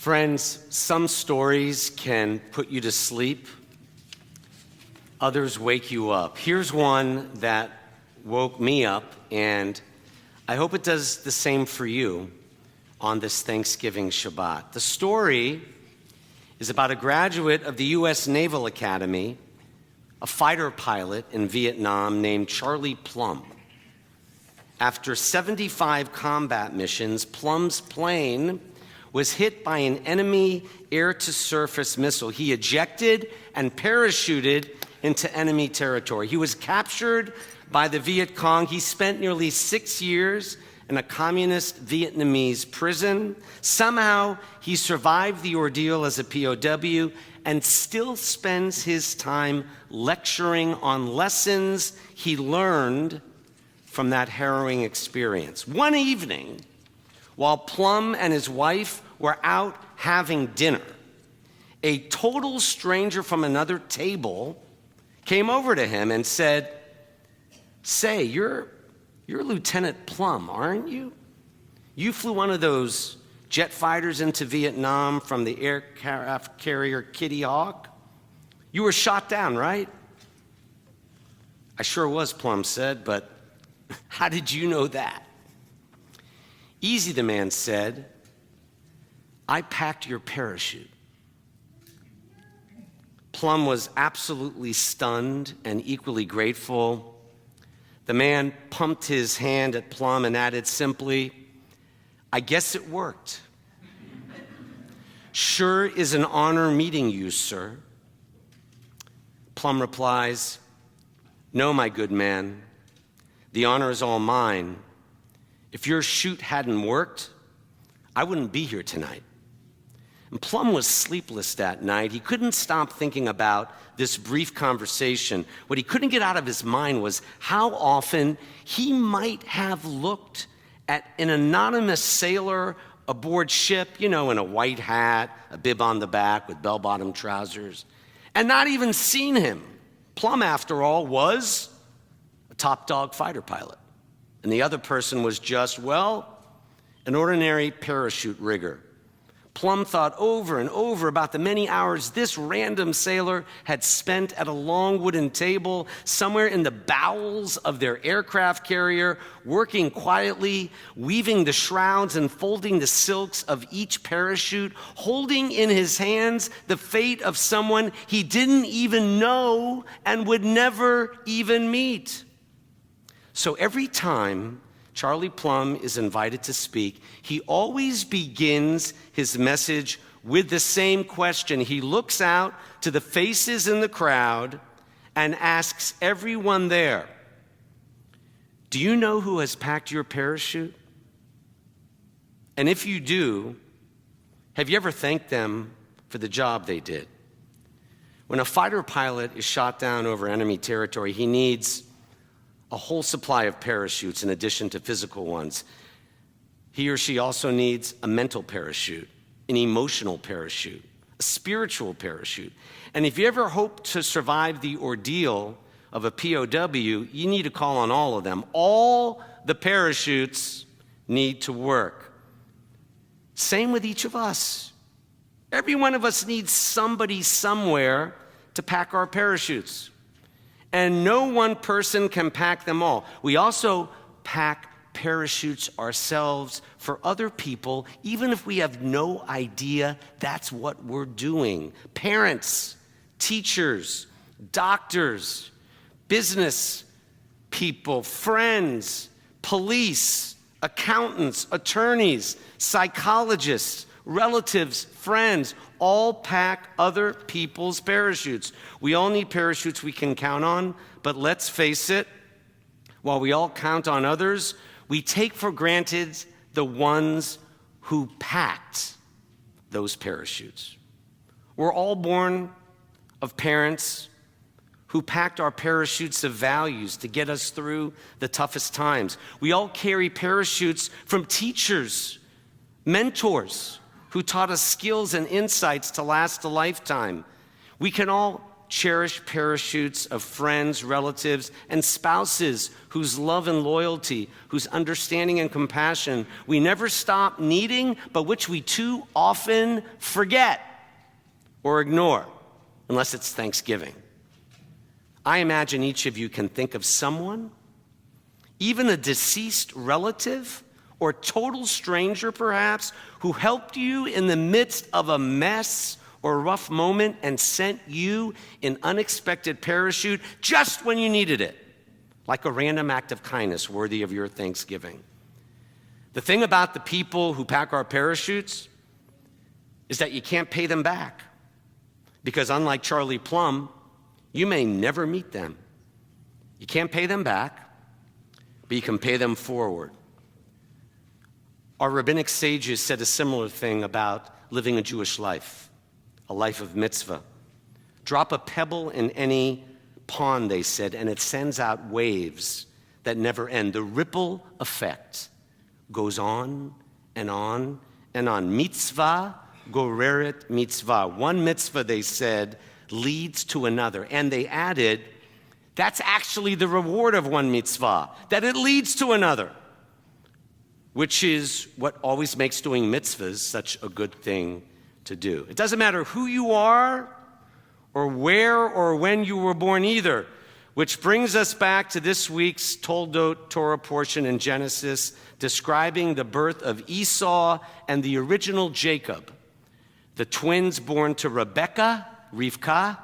Friends, some stories can put you to sleep. Others wake you up. Here's one that woke me up, and I hope it does the same for you on this Thanksgiving Shabbat. The story is about a graduate of the U.S. Naval Academy, a fighter pilot in Vietnam named Charlie Plum. After 75 combat missions, Plum's plane was hit by an enemy air-to-surface missile. He ejected and parachuted into enemy territory. He was captured by the Viet Cong. He spent nearly 6 years in a communist Vietnamese prison. Somehow, he survived the ordeal as a POW and still spends his time lecturing on lessons he learned from that harrowing experience. One evening, while Plum and his wife were out having dinner, a total stranger from another table came over to him and said, "Say, you're Lieutenant Plum, aren't you? You flew one of those jet fighters into Vietnam from the aircraft carrier Kitty Hawk? You were shot down, right?" "I sure was," Plum said, "but how did you know that?" "Easy," the man said. "I packed your parachute." Plum was absolutely stunned and equally grateful. The man pumped his hand at Plum and added simply, "I guess it worked." "Sure is an honor meeting you, sir." Plum replies, "No, my good man, the honor is all mine. If your chute hadn't worked, I wouldn't be here tonight." And Plum was sleepless that night. He couldn't stop thinking about this brief conversation. What he couldn't get out of his mind was how often he might have looked at an anonymous sailor aboard ship, in a white hat, a bib on the back with bell-bottom trousers, and not even seen him. Plum, after all, was a top-dog fighter pilot. And the other person was just, an ordinary parachute rigger. Plum thought over and over about the many hours this random sailor had spent at a long wooden table somewhere in the bowels of their aircraft carrier, working quietly, weaving the shrouds and folding the silks of each parachute, holding in his hands the fate of someone he didn't even know and would never even meet. So every time Charlie Plum is invited to speak, he always begins his message with the same question. He looks out to the faces in the crowd and asks everyone there, "Do you know who has packed your parachute? And if you do, have you ever thanked them for the job they did?" When a fighter pilot is shot down over enemy territory, he needs a whole supply of parachutes in addition to physical ones. He or she also needs a mental parachute, an emotional parachute, a spiritual parachute. And if you ever hope to survive the ordeal of a POW, you need to call on all of them. All the parachutes need to work. Same with each of us. Every one of us needs somebody somewhere to pack our parachutes. And no one person can pack them all. We also pack parachutes ourselves for other people, even if we have no idea that's what we're doing. Parents, teachers, doctors, business people, friends, police, accountants, attorneys, psychologists, relatives, friends, all pack other people's parachutes. We all need parachutes we can count on, but let's face it, while we all count on others, we take for granted the ones who packed those parachutes. We're all born of parents who packed our parachutes of values to get us through the toughest times. We all carry parachutes from teachers, mentors, who taught us skills and insights to last a lifetime. We can all cherished parachutes of friends, relatives, and spouses whose love and loyalty, whose understanding and compassion we never stop needing, but which we too often forget or ignore, unless it's Thanksgiving. I imagine each of you can think of someone, even a deceased relative or total stranger perhaps, who helped you in the midst of a mess or a rough moment and sent you an unexpected parachute just when you needed it, like a random act of kindness worthy of your thanksgiving. The thing about the people who pack our parachutes is that you can't pay them back, because unlike Charlie Plum, you may never meet them. You can't pay them back, but you can pay them forward. Our rabbinic sages said a similar thing about living a Jewish life, a life of mitzvah. Drop a pebble in any pond, they said, and it sends out waves that never end. The ripple effect goes on and on and on. Mitzvah goreret mitzvah. One mitzvah, they said, leads to another. And they added, that's actually the reward of one mitzvah, that it leads to another, which is what always makes doing mitzvahs such a good thing to do. It doesn't matter who you are or where or when you were born either, which brings us back to this week's Toldot Torah portion in Genesis, describing the birth of Esau and the original Jacob, the twins born to Rebekah, Rivkah,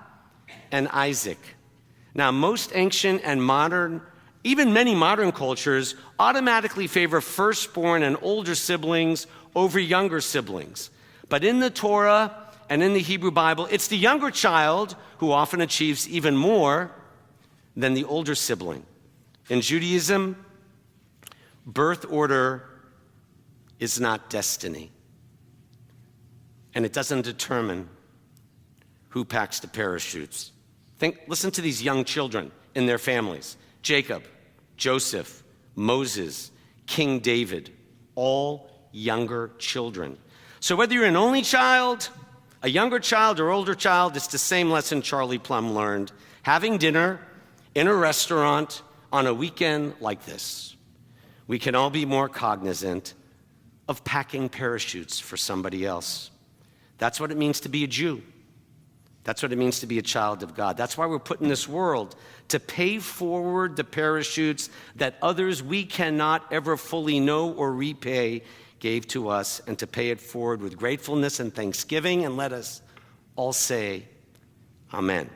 and Isaac. Now, most ancient and modern, even many modern cultures, automatically favor firstborn and older siblings over younger siblings. But in the Torah and in the Hebrew Bible, it's the younger child who often achieves even more than the older sibling. In Judaism, birth order is not destiny, and it doesn't determine who packs the parachutes. Listen to these young children in their families. Jacob, Joseph, Moses, King David, all younger children. So whether you're an only child, a younger child, or older child, it's the same lesson Charlie Plum learned. Having dinner in a restaurant on a weekend like this, we can all be more cognizant of packing parachutes for somebody else. That's what it means to be a Jew. That's what it means to be a child of God. That's why we're put in this world, to pay forward the parachutes that others we cannot ever fully know or repay gave to us, and to pay it forward with gratefulness and thanksgiving. And let us all say, Amen.